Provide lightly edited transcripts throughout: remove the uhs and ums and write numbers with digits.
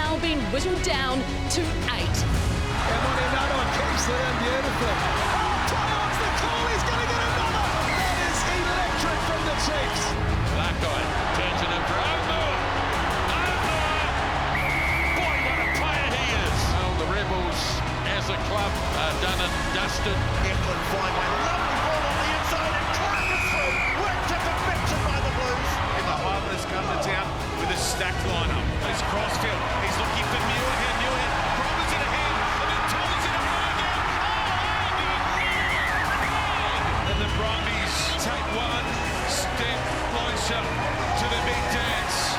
now been whittled down to 8. Muliaina keeps it in beautifully. Oh, Toyon's the call, he's going to get another. That is electric from the Chiefs. Black guy turns it in for O'Moore. Boy, what a player he is. Well, the Rebels, as a club, are done and dusted. Eklund flying away. Lovely ball on the inside and clears through. Worked to perfection by the Blues. And the Highlanders come to town with a stacked lineup. It's Crossfield. He's looking for Muliaina. Muliaina Brumbies in a hand. And then Thomas in a hand again. Oh, and the Brumbies take one step closer to the big dance.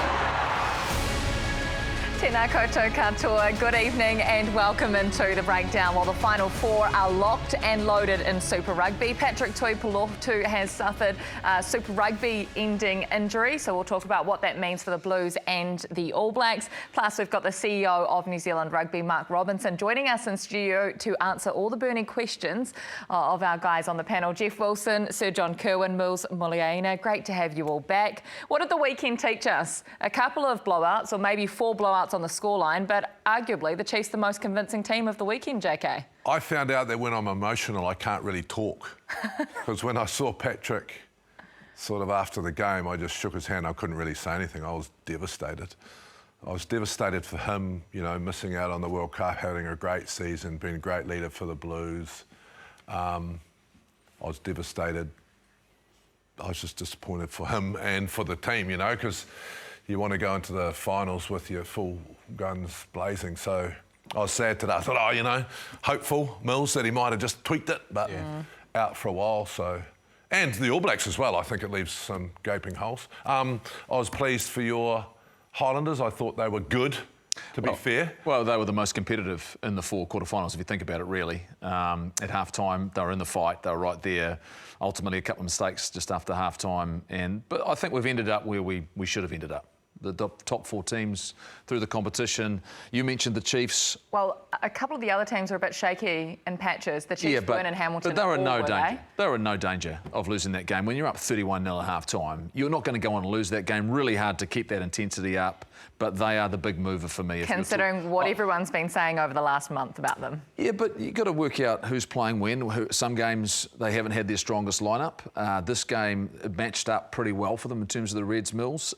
Tēnā koutou katoa. Good evening and welcome into the breakdown. While the final four are locked and loaded in Super Rugby, Patrick Tuipulotu has suffered a Super Rugby ending injury, so we'll talk about what that means for the Blues and the All Blacks. Plus, we've got the CEO of New Zealand Rugby, Mark Robinson, joining us in studio to answer all the burning questions of our guys on the panel. Jeff Wilson, Sir John Kerwin, Mills Muliaina, great to have you all back. What did the weekend teach us? A couple of blowouts, or maybe 4 blowouts on the scoreline, but arguably the Chiefs the most convincing team of the weekend, JK. I found out that when I'm emotional, I can't really talk. Because when I saw Patrick sort of after the game, I just shook his hand. I couldn't really say anything. I was devastated. I was devastated for him, you know, missing out on the World Cup, having a great season, being a great leader for the Blues. I was devastated. I was just disappointed for him and for the team, you know, because you want to go into the finals with your full guns blazing. So I was sad today. I thought, oh, you know, hopeful, Mills, that he might have just tweaked it, but out for a while. So, and the All Blacks as well. I think it leaves some gaping holes. I was pleased for your Highlanders. I thought they were good, to be fair. Well, they were the most competitive in the 4 quarterfinals, if you think about it, really. At half-time, they were in the fight. They were right there. Ultimately, a couple of mistakes just after half-time. But I think we've ended up where we should have ended up. The top 4 teams through the competition. You mentioned the Chiefs. Well, a couple of the other teams are a bit shaky in patches. The Chiefs weren't in Hamilton. But they were in no danger. They were in no danger of losing that game. When you're up 31-0 at half-time, you're not going to go on and lose that game. Really hard to keep that intensity up, but they are the big mover for me. Considering what everyone's been saying over the last month about them. Yeah, but you've got to work out who's playing when. Some games, they haven't had their strongest lineup. This game matched up pretty well for them in terms of the Reds, Mills.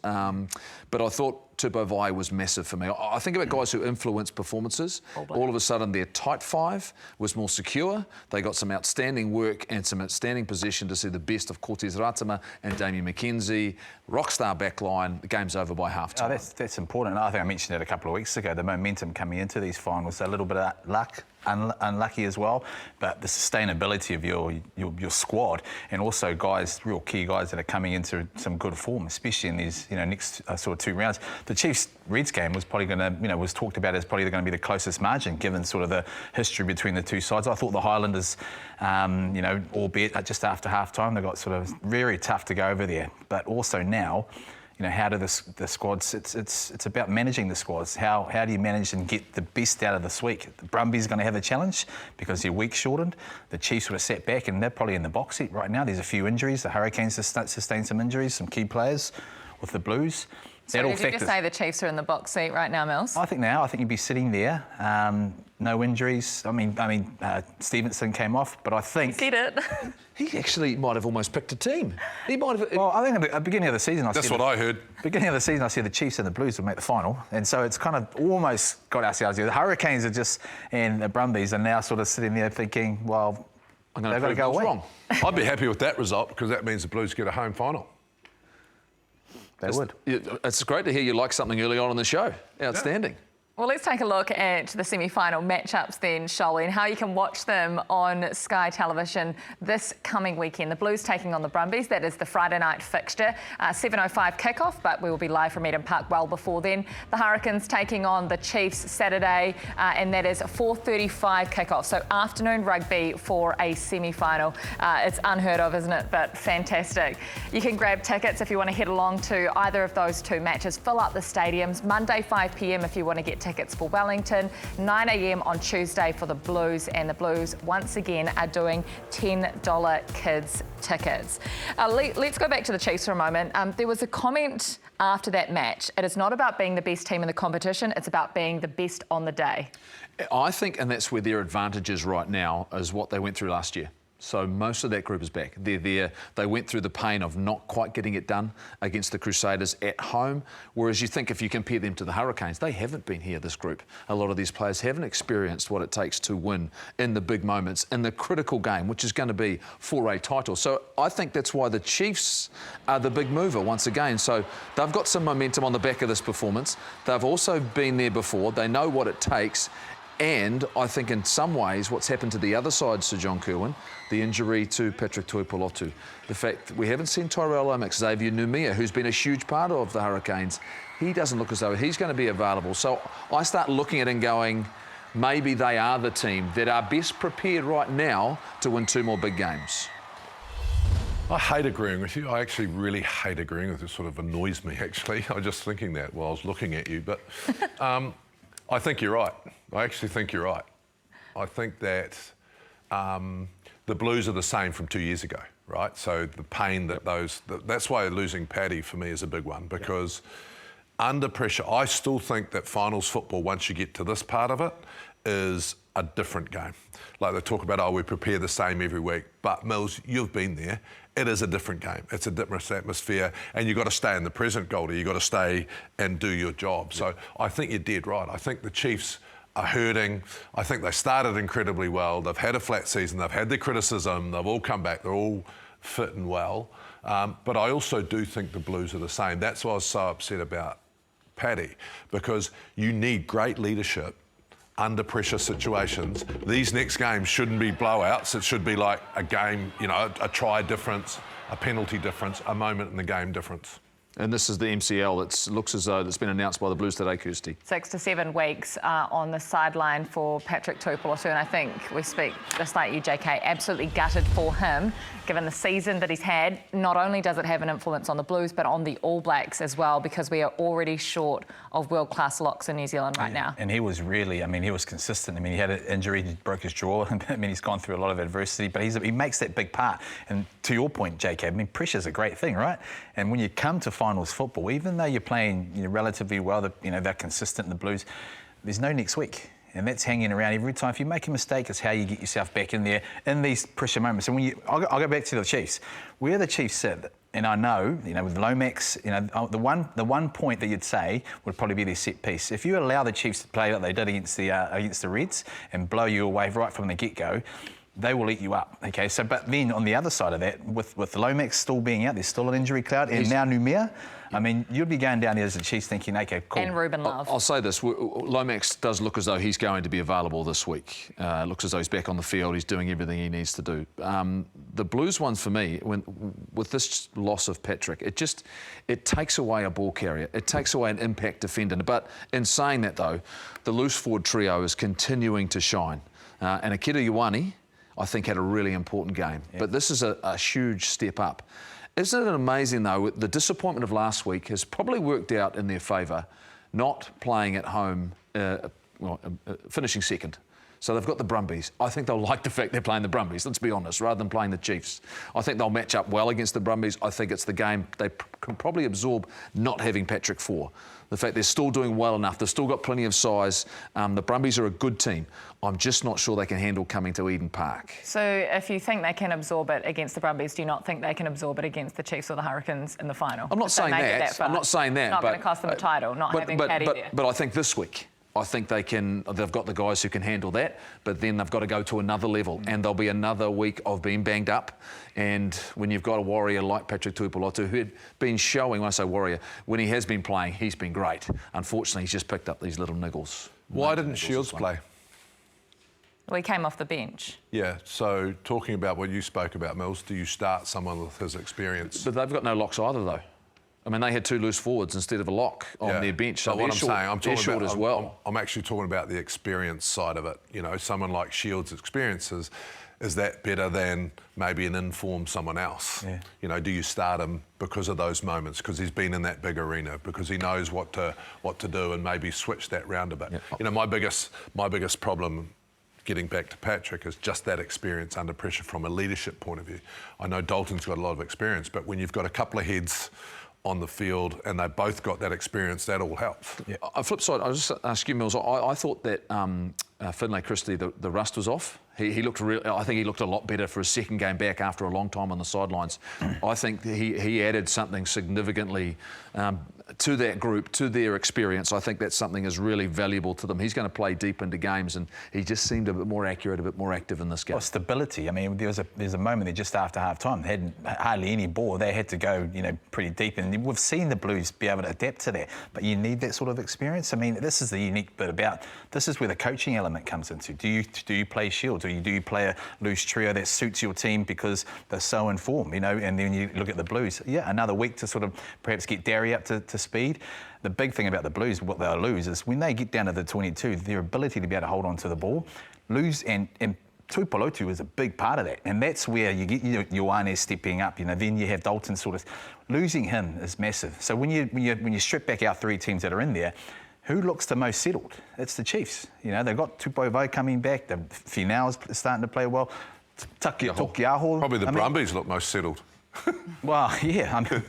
But I thought Tupo was massive for me. I think about guys who influence performances. All of a sudden, their tight 5 was more secure. They got some outstanding work and some outstanding position to see the best of Cortez Ratama and Damien McKenzie. Rockstar backline. The game's over by half-time. Oh, that's important. I think I mentioned it a couple of weeks ago. The momentum coming into these finals, a little bit of luck. Unlucky as well, but the sustainability of your squad, and also guys, real key guys that are coming into some good form, especially in these next sort of 2 rounds. The Chiefs Reds game was probably going to was talked about as probably going to be the closest margin given sort of the history between the 2 sides. I thought the Highlanders, albeit just after half time, they got sort of very tough to go over there, but also now. How do the squads? It's about managing the squads. How do you manage and get the best out of this week? The Brumbies are going to have a challenge because they're week shortened. The Chiefs would have sat back and they're probably in the box seat right now. There's a few injuries. The Hurricanes sustained some injuries, some key players with the Blues. So did you just say the Chiefs are in the box seat right now, Mills? I think you'd be sitting there. No injuries. I mean, Stevenson came off, but I think... He said it. He actually might have almost picked a team. He might have... Well, I think at the beginning of the season... That's what I heard. Beginning of the season, I said the Chiefs and the Blues would make the final. And so it's kind of almost got ourselves here. The Hurricanes are just... And the Brumbies are now sort of sitting there thinking, well, they've got to go away. Wrong. I'd be happy with that result because that means the Blues get a home final. They would. It's great to hear you like something early on in the show. Outstanding. Yeah. Well, let's take a look at the semi-final matchups then, Sholly, and how you can watch them on Sky Television this coming weekend. The Blues taking on the Brumbies. That is the Friday night fixture. 7:05 kickoff, but we will be live from Eden Park well before then. The Hurricanes taking on the Chiefs Saturday, and that is 4:35 kickoff. So afternoon rugby for a semi-final. It's unheard of, isn't it? But fantastic. You can grab tickets if you want to head along to either of those 2 matches. Fill up the stadiums. Monday 5 p.m. if you want to get tickets for Wellington, 9 a.m. on Tuesday for the Blues, and the Blues once again are doing $10 kids tickets. Let's go back to the Chiefs for a moment. There was a comment after that match. It is not about being the best team in the competition, it's about being the best on the day. I think, and that's where their advantage is right now, is what they went through last year. So most of that group is back. They're there. They went through the pain of not quite getting it done against the Crusaders at home. Whereas you think if you compare them to the Hurricanes, they haven't been here, this group. A lot of these players haven't experienced what it takes to win in the big moments, in the critical game, which is going to be for a title. So I think that's why the Chiefs are the big mover once again. So they've got some momentum on the back of this performance. They've also been there before. They know what it takes. And I think in some ways what's happened to the other side, Sir John Kirwan, the injury to Patrick Tuipulotu, the fact that we haven't seen Tyrell Lomax, Xavier Numia, who's been a huge part of the Hurricanes, he doesn't look as though he's going to be available. So I start looking at it and going, maybe they are the team that are best prepared right now to win 2 more big games. I hate agreeing with you. I actually really hate agreeing with you. It sort of annoys me, actually. I was just thinking that while I was looking at you. But I think you're right. I actually think you're right. I think that the Blues are the same from 2 years ago, right? So the pain that that's why losing Paddy for me is a big one, because under pressure, I still think that finals football, once you get to this part of it, is a different game. Like they talk about, we prepare the same every week. But Mills, you've been there. It is a different game. It's a different atmosphere, and you've got to stay in the present, Goldie. You've got to stay and do your job. So I think you're dead right. I think the Chiefs are hurting. I think they started incredibly well. They've had a flat season. They've had their criticism. They've all come back. They're all fit and well. But I also do think the Blues are the same. That's why I was so upset about Paddy, because you need great leadership under pressure situations. These next games shouldn't be blowouts. It should be like a game, you know, a try difference, a penalty difference, a moment in the game difference. And this is the MCL. It looks as though it's been announced by the Blues today, Kirsty. 6 to 7 weeks on the sideline for Patrick Tuipulotu, and I think we speak just like you, JK, absolutely gutted for him, given the season that he's had. Not only does it have an influence on the Blues, but on the All Blacks as well, because we are already short of world-class locks in New Zealand right now. And he was really, I mean, he was consistent. I mean, he had an injury, he broke his jaw. I mean, he's gone through a lot of adversity, but he makes that big part. And to your point, JK, I mean, pressure's a great thing, right? And when you come to finals football, even though you're playing relatively well, they're consistent in the Blues, there's no next week. And that's hanging around every time. If you make a mistake, it's how you get yourself back in there in these pressure moments. And when I'll go back to the Chiefs. Where the Chiefs sit, and I know, with Lomax, the one point that you'd say would probably be their set piece. If you allow the Chiefs to play like they did against the Reds and blow you away right from the get-go, they will eat you up, okay? So, but then on the other side of that, with Lomax still being out, there's still an injury cloud, and now Numia, I mean, you'll be going down there as the Chiefs thinking, okay, cool. And Ruben Love. I'll say this, Lomax does look as though he's going to be available this week. Looks as though he's back on the field, he's doing everything he needs to do. The Blues ones for me, with this loss of Patrick, it takes away a ball carrier, it takes away an impact defender. But in saying that though, the loose forward trio is continuing to shine. And Akira Ioane, I think, had a really important game. Yeah. But this is a huge step up. Isn't it amazing, though, the disappointment of last week has probably worked out in their favour, not playing at home, finishing second. So they've got the Brumbies. I think they'll like the fact they're playing the Brumbies, let's be honest, rather than playing the Chiefs. I think they'll match up well against the Brumbies. I think it's the game they can probably absorb not having Patrick for. The fact they're still doing well enough, they've still got plenty of size. The Brumbies are a good team. I'm just not sure they can handle coming to Eden Park. So if you think they can absorb it against the Brumbies, do you not think they can absorb it against the Chiefs or the Hurricanes in the final? I'm not saying that. I'm not saying that. It's not going to cost them a title, not having Paddy there. But I think this week, I think they've got the guys who can handle that, but then they've got to go to another level, and there'll be another week of being banged up. And when you've got a warrior like Patrick Tuipulotu, who had been showing, when I say warrior, when he has been playing, he's been great. Unfortunately, he's just picked up these little niggles. Why didn't Shields play? Well, he came off the bench. Yeah, so talking about what you spoke about, Mills, do you start someone with his experience? But they've got no locks either, though. I mean, they had 2 loose forwards instead of a lock on their bench. So what I'm saying, I'm talking short about, as well. I'm actually talking about the experience side of it. Someone like Shields' experiences. is that better than maybe an informed someone else? Yeah. You know, do you start him because of those moments, because he's been in that big arena, because he knows what to do, and maybe switch that round a bit? Yeah. You know, my biggest problem, getting back to Patrick, is just that experience under pressure from a leadership point of view. I know Dalton's got a lot of experience, but when you've got a couple of heads on the field and they both got that experience, that all helps. Yeah. On flip side, I'll just ask you, Mills, I thought that Finlay Christie, the rust was off. He looked I think he looked a lot better for his second game back after a long time on the sidelines. I think he added something significantly to that group, to their experience. I think that's something that's really valuable to them. He's going to play deep into games, and he just seemed a bit more accurate, a bit more active in this game. Well, stability. I mean, there's a moment there just after half-time. They had hardly any ball. They had to go, you know, pretty deep, and we've seen the Blues be able to adapt to that. But you need that sort of experience. I mean, this is the unique bit about this is where the coaching element comes into. Do you play shield? Do you play a loose trio that suits your team because they're so informed, you know? And then you look at the Blues. Yeah, another week to sort of perhaps get Derry up to speed. The big thing about the Blues, what they'll lose is when they get down to the 22, their ability to be able to hold on to the ball, lose and Tuipulotu is a big part of that, and that's where you get Ioane stepping up. You know, then you have Dalton sort of losing him is massive. So when you strip back our three teams that are in there, who looks the most settled? It's the Chiefs. You know, they've got Tupovo coming back. The Finau's starting to play well. Takiaho. Probably the Brumbies look most settled. Well, yeah, I mean,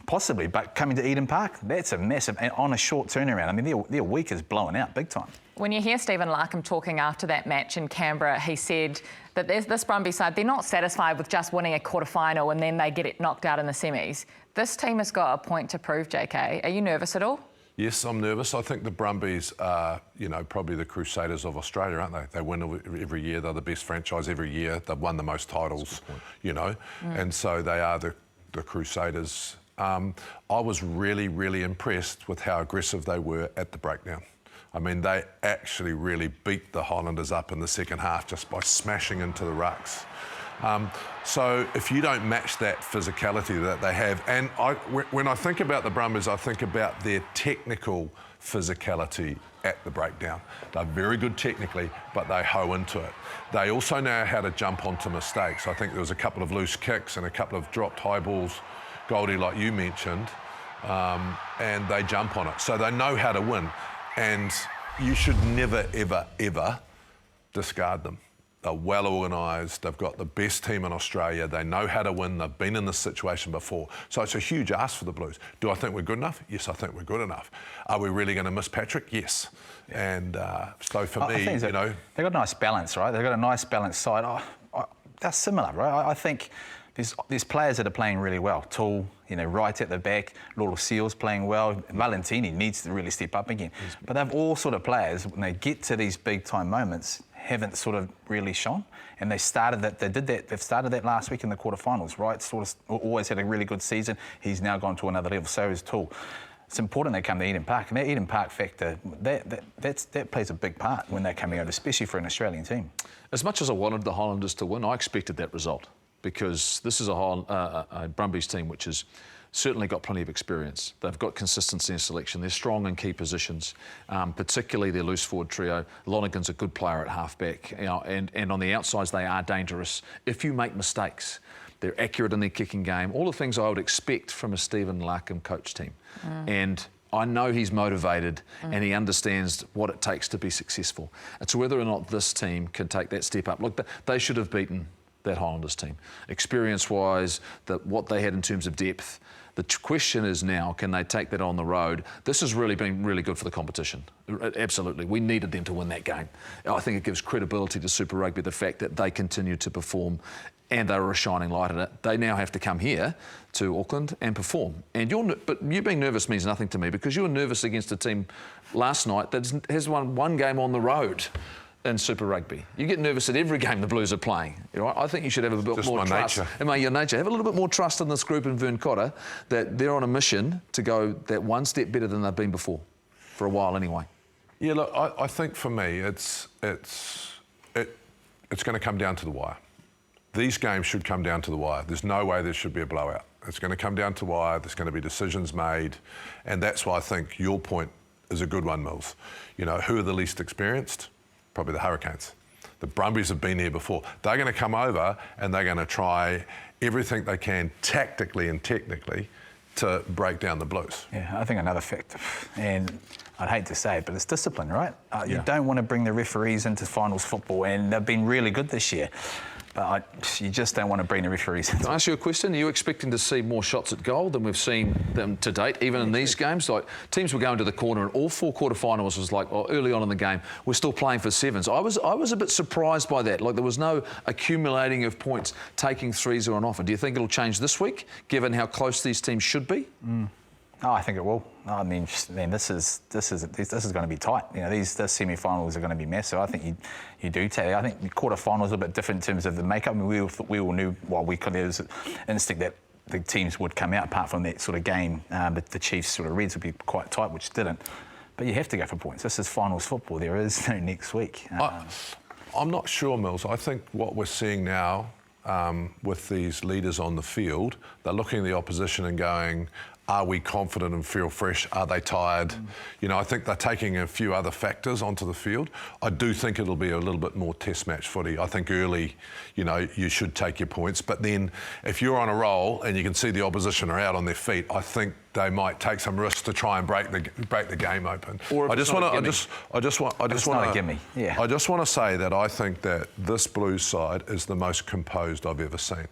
possibly, but coming to Eden Park, that's a massive, and on a short turnaround. I mean, their week is blowing out big time. When you hear Stephen Larkham talking after that match in Canberra, he said that there's this Brumbies side, they're not satisfied with just winning a quarterfinal and then they get it knocked out in the semis. This team has got a point to prove, JK. Are you nervous at all? Yes, I'm nervous. I think the Brumbies are, you know, probably the Crusaders of Australia, aren't they? They win every year. They're the best franchise every year. They've won the most titles, you know, and so they are the Crusaders. I was really, really impressed with how aggressive they were at the breakdown. I mean, they actually really beat the Highlanders up in the second half just by smashing into the rucks. So if you don't match that physicality that they have, and when I think about the Brumbies, I think about their technical physicality at the breakdown. They're very good technically, but they hoe into it. They also know how to jump onto mistakes. I think there was a couple of loose kicks and a couple of dropped high balls, Goldie, like you mentioned, and they jump on it. So they know how to win, and you should never, ever, ever discard them. They're well organised, they've got the best team in Australia, they know how to win, they've been in this situation before. So it's a huge ask for the Blues. Do I think we're good enough? Yes, I think we're good enough. Are we really going to miss Patrick? Yes. Yeah. And so for me, you know... They've got a nice balance, right? They've got a nice balanced side. They're similar, right? I think there's players that are playing really well. Toole, you know, right at the back. Lolo Seal's playing well. Valentini needs to really step up again. But they've all sort of players, when they get to these big-time moments, haven't sort of really shone, and they've started that last week in the quarterfinals, right? Sort of always had a really good season. He's now gone to another level, so is Toole. It's important they come to Eden Park, and that Eden Park factor, that plays a big part when they're coming over, especially for an Australian team. As much as I wanted the Highlanders to win, I expected that result, because this is a Brumbies team which has certainly got plenty of experience. They've got consistency in selection. They're strong in key positions, particularly their loose forward trio. Lonergan's a good player at halfback, you know, and on the outsides they are dangerous. If you make mistakes, they're accurate in their kicking game. All the things I would expect from a Stephen Larkham coach team. And I know he's motivated and he understands what it takes to be successful. It's whether or not this team can take that step up. Look, they should have beaten that Highlanders team. Experience-wise, what they had in terms of depth. The question is now, can they take that on the road? This has really been really good for the competition. Absolutely. We needed them to win that game. I think it gives credibility to Super Rugby, the fact that they continue to perform and they were a shining light in it. They now have to come here to Auckland and perform. But you being nervous means nothing to me, because you were nervous against a team last night that has won one game on the road in Super Rugby. You get nervous at every game the Blues are playing. You know, I think you should have a bit more trust. Your nature. Have a little bit more trust in this group in Vern Cotter, that they're on a mission to go that one step better than they've been before, for a while anyway. Yeah, look, I think for me it's going to come down to the wire. These games should come down to the wire. There's no way there should be a blowout. It's going to come down to wire. There's going to be decisions made, and that's why I think your point is a good one, Mills. You know, who are the least experienced? Probably the Hurricanes. The Brumbies have been here before. They're going to come over and they're going to try everything they can tactically and technically to break down the Blues. Yeah, I think another factor, and I'd hate to say it, but it's discipline, right? You don't want to bring the referees into finals football, and they've been really good this year. But you just don't want to bring the referees in. Can I ask you a question? Are you expecting to see more shots at goal than we've seen them to date, even in these games? Like, teams were going to the corner and all 4 quarterfinals was like, early on in the game, we're still playing for sevens. I was a bit surprised by that. Like, there was no accumulating of points, taking 3s or an offer. Do you think it'll change this week, given how close these teams should be? Oh, I think it will. I mean, this is going to be tight. You know, these semi-finals are going to be massive. I think you do take. I think the quarterfinals are a bit different in terms of the makeup. I mean, we all knew there was an instinct that the teams would come out apart from that sort of game. But the Chiefs sort of Reds would be quite tight, which didn't. But you have to go for points. This is finals football. There is no next week. I'm not sure, Mills. I think what we're seeing now with these leaders on the field, they're looking at the opposition and going, are we confident and feel fresh? Are they tired? You know, I think they're taking a few other factors onto the field. I do think it'll be a little bit more test match footy. I think early, you know, you should take your points. But then if you're on a roll and you can see the opposition are out on their feet, I think they might take some risks to try and break the game open. I just want to say that I think that this Blues side is the most composed I've ever seen.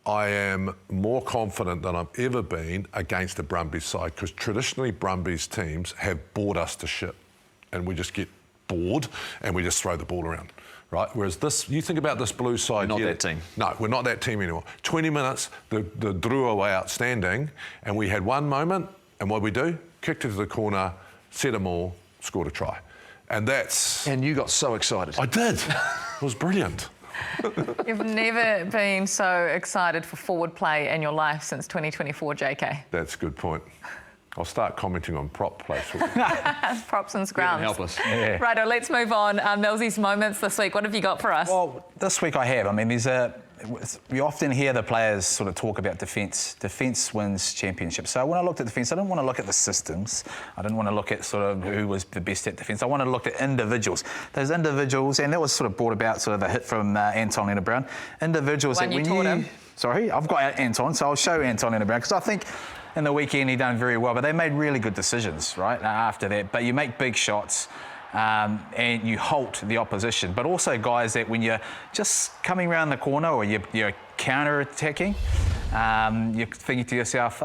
I am more confident than I've ever been against the Brumbies side, because traditionally Brumbies teams have bored us to shit and we just get bored and we just throw the ball around, right? Whereas this, you think about this Blues side. Not that team. No, we're not that team anymore. 20 minutes, the Drua were outstanding, and we had one moment, and what we do? Kicked it to the corner, set them all, scored a try. And that's... And you got so excited. I did. It was brilliant. You've never been so excited for forward play in your life since 2024, JK. That's a good point. I'll start commenting on prop play. Props and scrums. Help us. Yeah. Righto, let's move on. Millsy's moments this week. What have you got for us? Well, this week I have. I mean, we often hear the players sort of talk about defence. Defence wins championships. So when I looked at defence, I didn't want to look at the systems. I didn't want to look at sort of who was the best at defence. I wanted to look at individuals. Those individuals, and that was sort of brought about sort of the hit from Anton Lienert-Brown. Individuals that when you taught him. Sorry, I've got Anton, so I'll show Anton Lienert-Brown, because I think in the weekend he done very well, but they made really good decisions, right, after that. But you make big shots. And you halt the opposition. But also guys that when you're just coming around the corner or you're counter-attacking, you're thinking to yourself,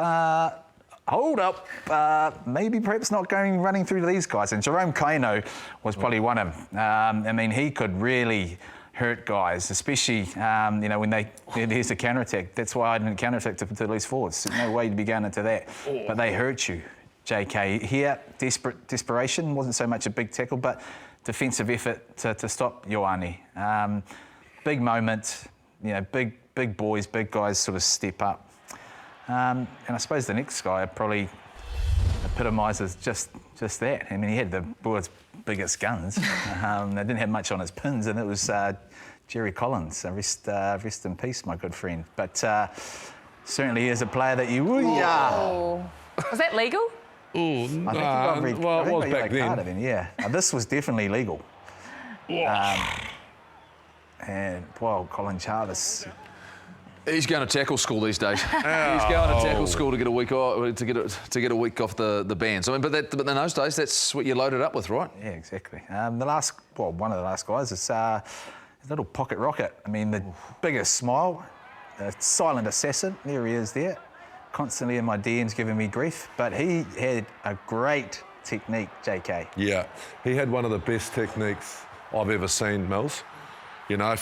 hold up, maybe perhaps not running through to these guys. And Jerome Kaino was probably one of them. I mean, he could really hurt guys, especially, you know, when there's a counter-attack. That's why I didn't counter-attack to loose forwards. No way to be going into that. But they hurt you. JK here, desperation, wasn't so much a big tackle, but defensive effort to stop Ioane. Big moment, you know, big boys, big guys sort of step up. And I suppose the next guy probably epitomises just that. I mean, he had the world's biggest guns. They didn't have much on his pins, and it was Jerry Collins. Rest in peace, my good friend. But certainly he is a player that you... Was that legal? Well, it was back then. Yeah, this was definitely legal. And well, Colin Jarvis. He's going to tackle school these days. He's going to tackle school to get a week off, to get a week off the bands. I mean, but in those days, that's what you loaded up with, right? Yeah, exactly. One of the last guys is a little pocket rocket. I mean, the biggest smile, a silent assassin. There he is there. Constantly in my DMs giving me grief, but he had a great technique, JK. Yeah, he had one of the best techniques I've ever seen, Mills. You know,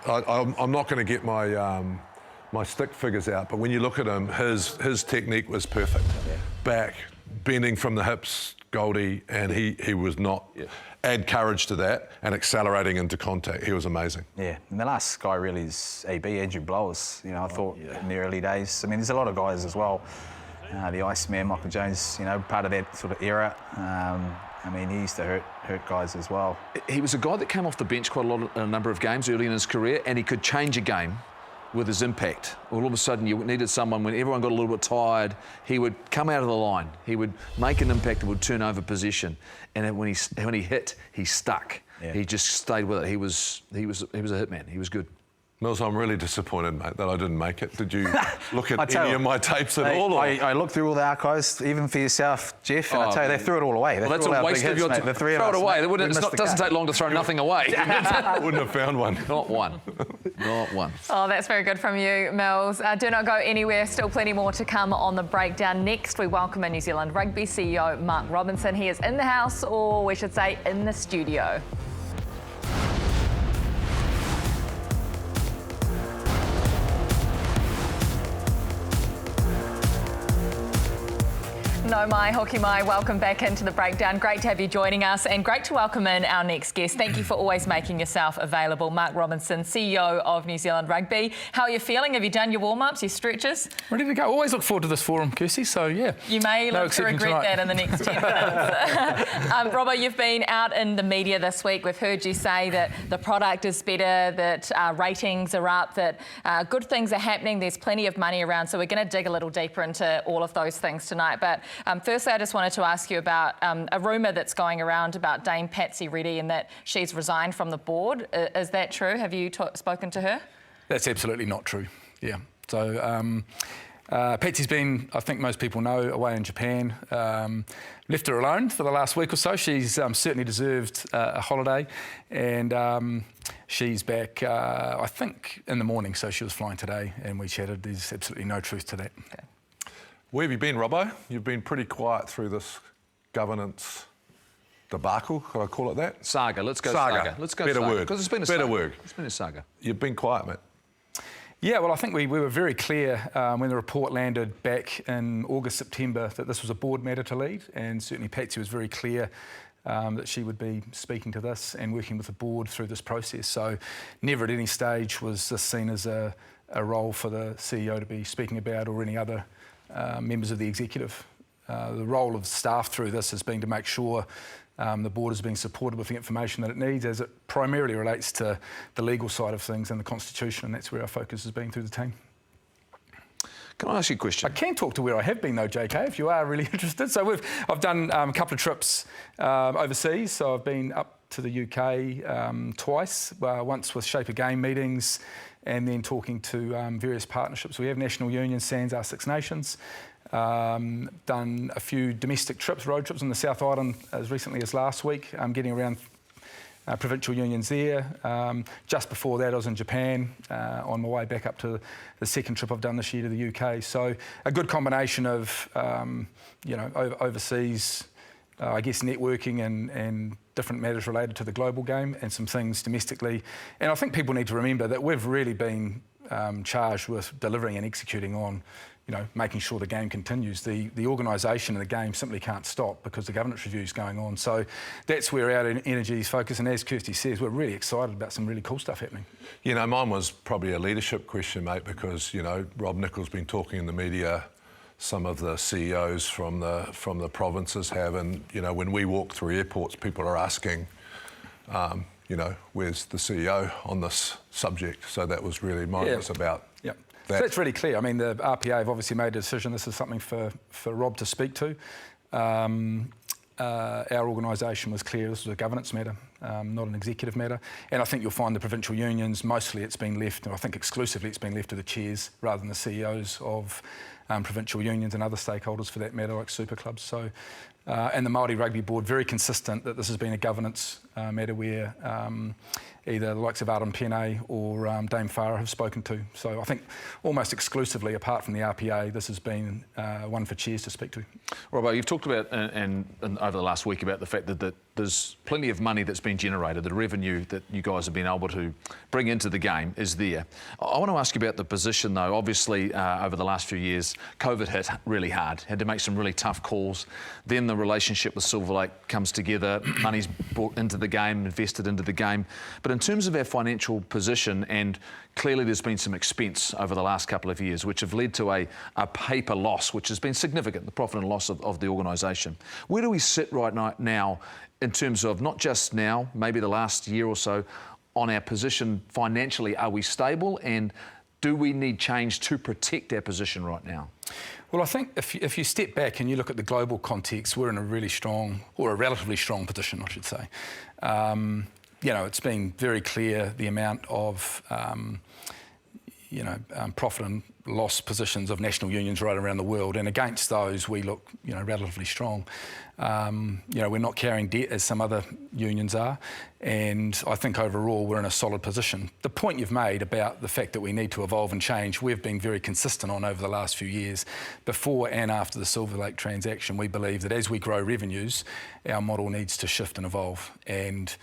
I'm not going to get my stick figures out, but when you look at him, his technique was perfect. Yeah. Back, bending from the hips, Goldie, and he was not. Yeah. Add courage to that and accelerating into contact. He was amazing. Yeah, and the last guy really is Andrew Blowers. You know, I thought in the early days. I mean, there's a lot of guys as well. The Iceman, Michael Jones, you know, part of that sort of era. I mean, he used to hurt guys as well. He was a guy that came off the bench quite a number of games early in his career, and he could change a game with his impact. All of a sudden, you needed someone, when everyone got a little bit tired, he would come out of the line. He would make an impact and would turn over possession. And when he hit, he stuck. He just stayed with it. He was a hitman. He was good. Mills, I'm really disappointed, mate, that I didn't make it. Did you look at any of my tapes at all? Or? I looked through all the archives, even for yourself, Jeff, and I tell you, they threw it all away. Well, that's a waste of your time. Throw it away. It doesn't take long to throw nothing away. Wouldn't have found one. Not one. Not one. Oh, that's very good from you, Mills. Do not go anywhere. Still plenty more to come on the breakdown. Next, we welcome in New Zealand Rugby CEO Mark Robinson. He is in the house, or we should say in the studio. No mai, hoki mai, welcome back into the breakdown. Great to have you joining us and great to welcome in our next guest. Thank you for always making yourself available. Mark Robinson, CEO of New Zealand Rugby. How are you feeling? Have you done your warm-ups, your stretches? Ready to go. Always look forward to this forum, Kirsty, so yeah. You may look to regret that in the next 10 minutes. Robbo, you've been out in the media this week. We've heard you say that the product is better, that ratings are up, that good things are happening. There's plenty of money around, so we're going to dig a little deeper into all of those things tonight. But firstly, I just wanted to ask you about a rumour that's going around about Dame Patsy Reddy and that she's resigned from the board. Is that true? Have you spoken to her? That's absolutely not true, yeah. So Patsy's been, I think most people know, away in Japan. Left her alone for the last week or so. She's certainly deserved a holiday, and she's back, I think, in the morning. So she was flying today and we chatted. There's absolutely no truth to that. Okay. Where have you been, Robbo? You've been pretty quiet through this governance debacle, could I call it that? Saga. Let's go saga. Let's go Better saga. word. Because it's been a Better saga. word. It's been a saga. You've been quiet, mate. Yeah, well, I think we were very clear when the report landed back in August, September, that this was a board matter to lead, and certainly Patsy was very clear that she would be speaking to this and working with the board through this process. So never at any stage was this seen as a role for the CEO to be speaking about, or any other members of the executive. The role of staff through this has been to make sure the board is being supported with the information that it needs, as it primarily relates to the legal side of things and the Constitution, and that's where our focus has been through the team. Can I ask you a question? I can talk to where I have been though, JK, if you are really interested. So I've done a couple of trips overseas. So I've been up to the UK twice, once with Shape of Game meetings, and then talking to various partnerships. We have National Union, SANS, our Six Nations. Done a few domestic trips, road trips on the South Island as recently as last week, getting around provincial unions there. Just before that, I was in Japan on my way back up to the second trip I've done this year to the UK. So a good combination of, overseas, I guess, networking and different matters related to the global game, and some things domestically. And I think people need to remember that we've really been charged with delivering and executing on, making sure the game continues. The organisation and the game simply can't stop because the governance review is going on. So that's where our energy is focused. And as Kirsty says, we're really excited about some really cool stuff happening. Mine was probably a leadership question, mate, because, Rob Nichols been talking in the media. Some of the CEOs from the provinces have, and when we walk through airports, people are asking, where's the CEO on this subject? So that was really mine was about. Yep. So that's really clear. I mean, the RPA have obviously made a decision. This is something for Rob to speak to. Our organisation was clear this was a governance matter, not an executive matter. And I think you'll find the provincial unions, mostly it's been left, and I think exclusively it's been left to the chairs rather than the CEOs of provincial unions and other stakeholders for that matter, like super clubs. So, and the Māori Rugby Board, very consistent that this has been a governance matter where either the likes of Adam Pene or Dame Farah have spoken to. So I think almost exclusively, apart from the RPA, this has been one for chairs to speak to. Robbo, you've talked about, and over the last week, about the fact that there's plenty of money that's been generated. The revenue that you guys have been able to bring into the game is there. I want to ask you about the position, though. Obviously, over the last few years, COVID hit really hard. Had to make some really tough calls. Then the relationship with Silver Lake comes together. Money's brought into the game, invested into the game. But in terms of our financial position, and clearly there's been some expense over the last couple of years, which have led to a paper loss, which has been significant, the profit and loss of the organisation. Where do we sit right now in terms of not just now, maybe the last year or so, on our position financially? Are we stable, and do we need change to protect our position right now? Well, I think if you step back and you look at the global context, we're in a really strong, or a relatively strong position, I should say. it's been very clear the amount of profit and loss positions of national unions right around the world, and against those we look, relatively strong. We're not carrying debt as some other unions are, and I think overall we're in a solid position. The point you've made about the fact that we need to evolve and change, we've been very consistent on over the last few years. Before and after the Silver Lake transaction, we believe that as we grow revenues, our model needs to shift and evolve. And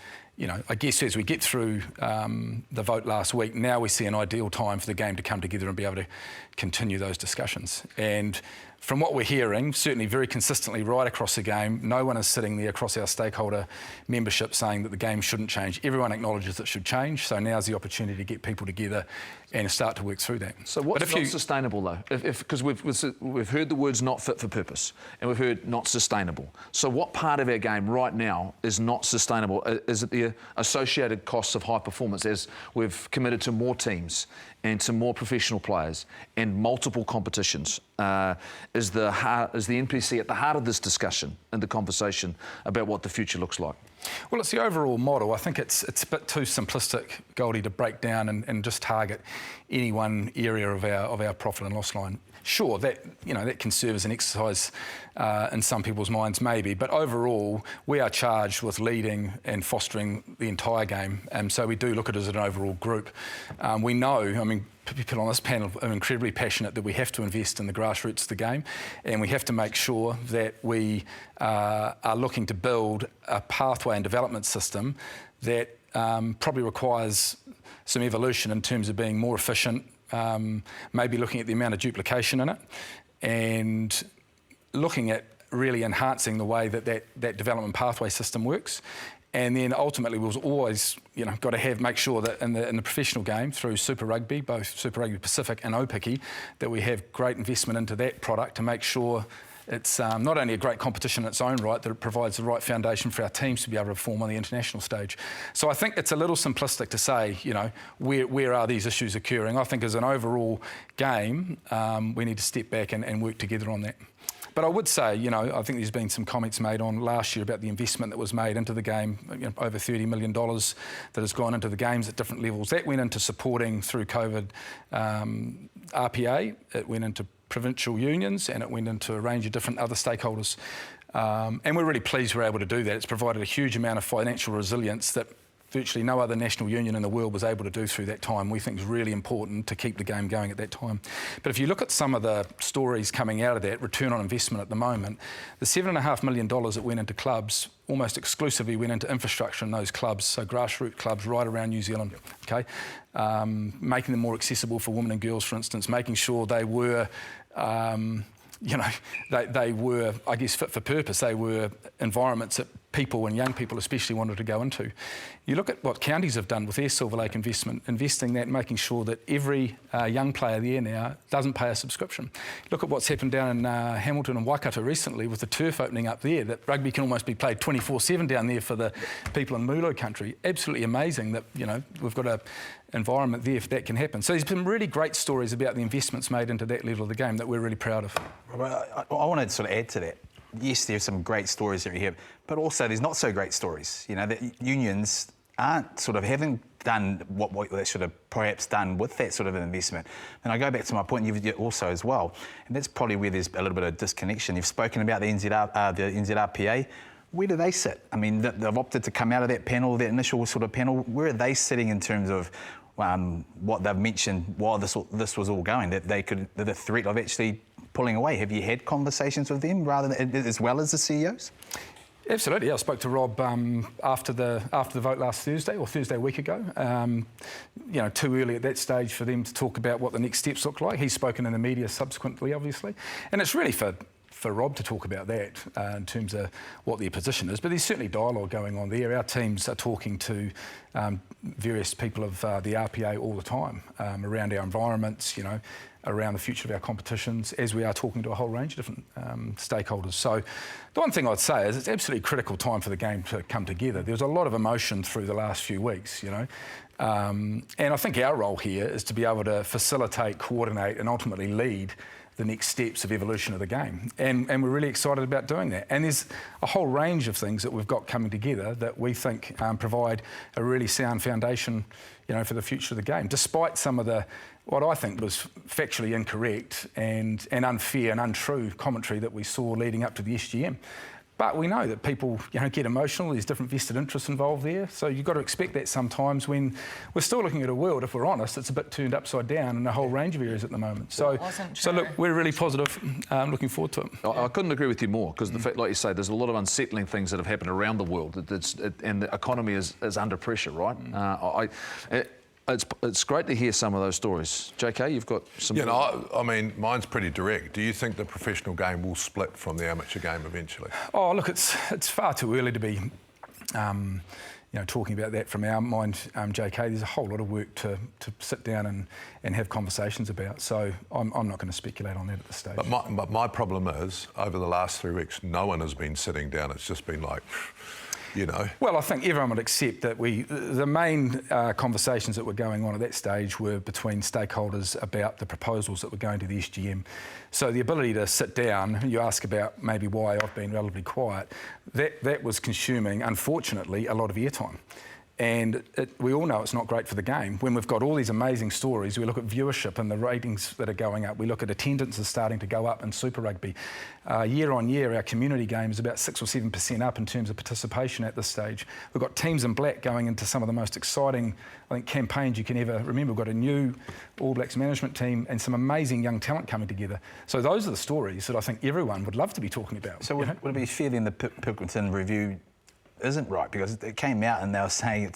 I guess as we get through the vote last week, now we see an ideal time for the game to come together and be able to continue those discussions. And from what we're hearing, certainly very consistently right across the game, no one is sitting there across our stakeholder membership saying that the game shouldn't change. Everyone acknowledges it should change, so now's the opportunity to get people together and start to work through that. So what's not sustainable though? Because we've heard the words not fit for purpose, and we've heard not sustainable. So what part of our game right now is not sustainable? Is it the associated costs of high performance as we've committed to more teams and to more professional players and multiple competitions? Is the NPC at the heart of this discussion and the conversation about what the future looks like? Well, it's the overall model. I think it's a bit too simplistic, Goldie, to break down and just target any one area of our profit and loss line. Sure, that can serve as an exercise in some people's minds, maybe, but overall we are charged with leading and fostering the entire game, and so we do look at it as an overall group. We know, people on this panel are incredibly passionate that we have to invest in the grassroots of the game, and we have to make sure that we are looking to build a pathway and development system that probably requires some evolution in terms of being more efficient, maybe looking at the amount of duplication in it, and looking at really enhancing the way that development pathway system works. And then ultimately we've always got to make sure that in the professional game through Super Rugby, both Super Rugby Pacific and Opiki, that we have great investment into that product to make sure it's not only a great competition in its own right, that it provides the right foundation for our teams to be able to perform on the international stage. So I think it's a little simplistic to say, where are these issues occurring? I think as an overall game, we need to step back and work together on that. But I would say, I think there's been some comments made on last year about the investment that was made into the game, over $30 million that has gone into the games at different levels. That went into supporting through COVID RPA, it went into provincial unions, and it went into a range of different other stakeholders. And we're really pleased we're able to do that. It's provided a huge amount of financial resilience that virtually no other national union in the world was able to do through that time. We think is really important to keep the game going at that time. But if you look at some of the stories coming out of that, return on investment at the moment, the $7.5 million that went into clubs almost exclusively went into infrastructure in those clubs, so grassroots clubs right around New Zealand, okay? Making them more accessible for women and girls, for instance, making sure they were they were, I guess, fit for purpose. They were environments that people and young people especially wanted to go into. You look at what counties have done with their Silver Lake investment, investing that, making sure that every young player there now doesn't pay a subscription. Look at what's happened down in Hamilton and Waikato recently with the turf opening up there, that rugby can almost be played 24/7 down there for the people in Mulo country. Absolutely amazing that, we've got an environment there if that can happen. So there's been really great stories about the investments made into that level of the game that we're really proud of. Well, I want to sort of add to that. Yes, there's some great stories that we have, but also there's not so great stories. The unions haven't done what they should have perhaps done with that sort of an investment. And I go back to my point you've also as well, and that's probably where there's a little bit of disconnection. You've spoken about the NZRPA. Where do they sit? They've opted to come out of that panel, that initial sort of panel. Where are they sitting in terms of what they've mentioned while this was all going, that the threat of actually pulling away? Have you had conversations with them as well as the CEOs? Absolutely. I spoke to Rob after the vote last Thursday, or Thursday a week ago. Too early at that stage for them to talk about what the next steps look like. He's spoken in the media subsequently, obviously, and it's really for Rob to talk about that in terms of what their position is. But there's certainly dialogue going on there. Our teams are talking to various people of the RPA all the time around our environments, around the future of our competitions, as we are talking to a whole range of different stakeholders. So the one thing I'd say is it's absolutely critical time for the game to come together. There's a lot of emotion through the last few weeks, and I think our role here is to be able to facilitate, coordinate and ultimately lead the next steps of evolution of the game. And we're really excited about doing that. And there's a whole range of things that we've got coming together that we think provide a really sound foundation, for the future of the game, despite some of what I think was factually incorrect and unfair and untrue commentary that we saw leading up to the SGM. But we know that people, get emotional. There's different vested interests involved there. So you've got to expect that sometimes when we're still looking at a world, if we're honest, it's a bit turned upside down in a whole range of areas at the moment. So look, we're really positive. Looking forward to it. I couldn't agree with you more because the fact, like you say, there's a lot of unsettling things that have happened around the world, and the economy is under pressure, right? It's great to hear some of those stories. JK, you've got some... I mean, mine's pretty direct. Do you think the professional game will split from the amateur game eventually? Oh, look, it's far too early to be, talking about that from our mind, JK. There's a whole lot of work to sit down and have conversations about. So I'm not going to speculate on that at this stage. But my problem is, over the last 3 weeks, no one has been sitting down. It's just been like... Well, I think everyone would accept that the main conversations that were going on at that stage were between stakeholders about the proposals that were going to the SGM. So the ability to sit down, you ask about maybe why I've been relatively quiet, that was consuming, unfortunately, a lot of airtime. And we all know it's not great for the game. When we've got all these amazing stories, we look at viewership and the ratings that are going up. We look at attendance is starting to go up in Super Rugby. Year on year, our community game is about 6 or 7% up in terms of participation at this stage. We've got teams in black going into some of the most exciting, I think, campaigns you can ever remember. We've got a new All Blacks management team and some amazing young talent coming together. So those are the stories that I think everyone would love to be talking about. So would it be fair then the Pilkington review isn't right, because it came out and they were saying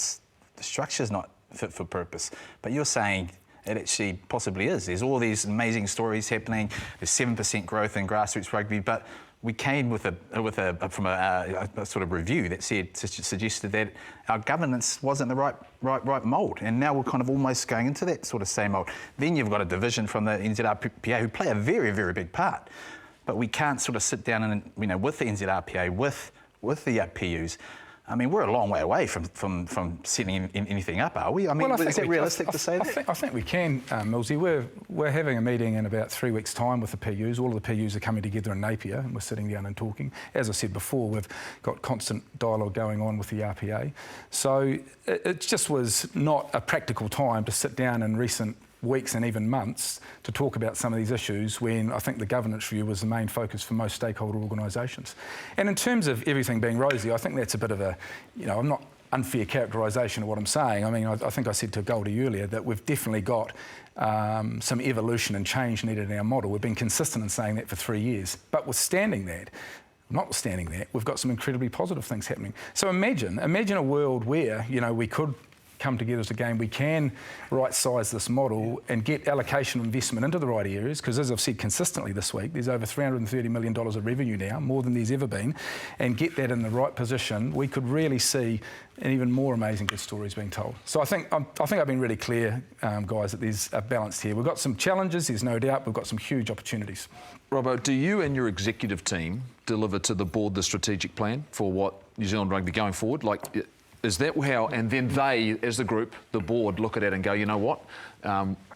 the structure's not fit for purpose, but you're saying it actually possibly is. There's all these amazing stories happening. There's 7% growth in grassroots rugby, but we came from a sort of review that suggested that our governance wasn't the right mould, and now we're kind of almost going into that sort of same mould. Then you've got a division from the NZRPA who play a very, very big part, but we can't sort of sit down and with the NZRPA with the PUs. I mean, we're a long way away from setting anything up, are we? I mean, is it realistic to say that? I think we can, Millsy. We're having a meeting in about 3 weeks' time with the PUs. All of the PUs are coming together in Napier, and we're sitting down and talking. As I said before, we've got constant dialogue going on with the RPA. So it just was not a practical time to sit down in recent weeks and even months to talk about some of these issues when I think the governance review was the main focus for most stakeholder organisations. And in terms of everything being rosy, I think that's a bit of a, I'm not unfair characterisation of what I'm saying. I mean, I think I said to Goldie earlier that we've definitely got some evolution and change needed in our model. We've been consistent in saying that for 3 years. But notwithstanding that, we've got some incredibly positive things happening. So imagine a world where, we could come together as a game, we can right-size this model and get allocation of investment into the right areas, because as I've said consistently this week, there's over $330 million of revenue now, more than there's ever been, and get that in the right position, we could really see an even more amazing good stories being told. So I think I've been really clear, guys, that there's a balance here. We've got some challenges, there's no doubt, we've got some huge opportunities. Robbo, do you and your executive team deliver to the board the strategic plan for what New Zealand Rugby going forward? Is that how, and then they, as the group, the board, look at it and go, you know what,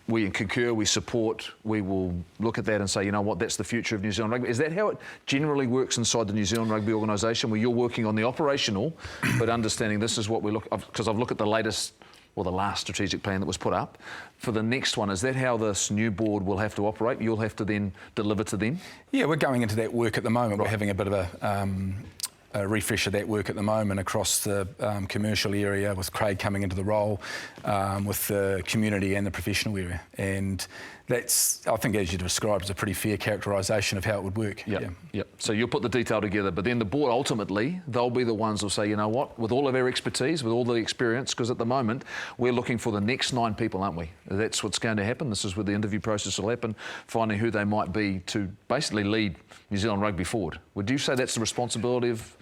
we concur, we support, we will look at that and say, you know what, that's the future of New Zealand Rugby. Is that how it generally works inside the New Zealand Rugby organisation, where you're working on the operational, but understanding this is what we look, because I've looked at the latest, or the last strategic plan that was put up. For the next one, is that how this new board will have to operate? You'll have to then deliver to them? Yeah, we're going into that work at the moment. Right. We're having a bit of a refresh of that work at the moment across the commercial area, with Craig coming into the role, with the community and the professional area. And that's, I think, as you described, is a pretty fair characterisation of how it would work. Yep. So you'll put the detail together, but then the board, ultimately, they'll be the ones who'll say, you know what, with all of our expertise, with all the experience, because at the moment, we're looking for the next 9 people, aren't we? That's what's going to happen. This is where the interview process will happen, finding who they might be to basically lead New Zealand Rugby forward. Would you say that's the responsibility of...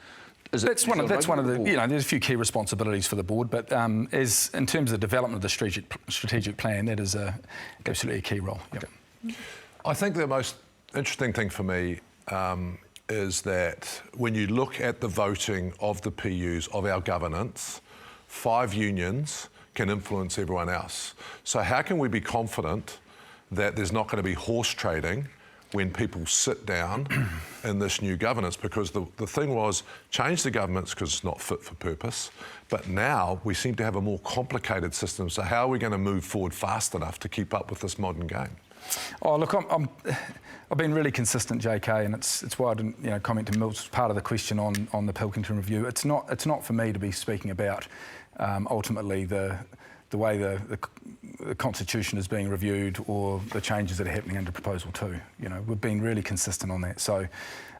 That's one of the, there's a few key responsibilities for the board, but as in terms of the development of the strategic plan, that is absolutely a key role. Yep. I think the most interesting thing for me is that when you look at the voting of the PUs, of our governance, 5 unions can influence everyone else. So how can we be confident that there's not going to be horse trading when people sit down in this new governance, because the thing was, change the governance because it's not fit for purpose, but now we seem to have a more complicated system. So how are we going to move forward fast enough to keep up with this modern game? Oh, look, I've been really consistent, JK, and it's why I didn't comment to Mills. Part of the question on the Pilkington review. It's not for me to be speaking about ultimately the way the Constitution is being reviewed or the changes that are happening under Proposal 2. We've been really consistent on that. So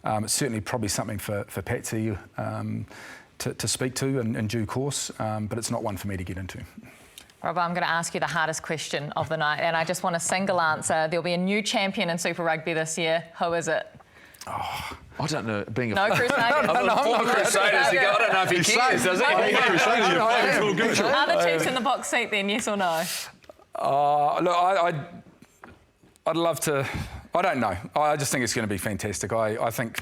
it's certainly probably something for Patsy to speak to in due course, but it's not one for me to get into. Rob, I'm going to ask you the hardest question of the night, and I just want a single answer. There'll be a new champion in Super Rugby this year. Who is it? Oh, I don't know. Being a no Crusaders. I'm not Crusaders. I don't know if he cares, does he? Are the Chiefs in the box seat then? Yes or no? Look, I'd love to. I don't know. I just think it's going to be fantastic. I think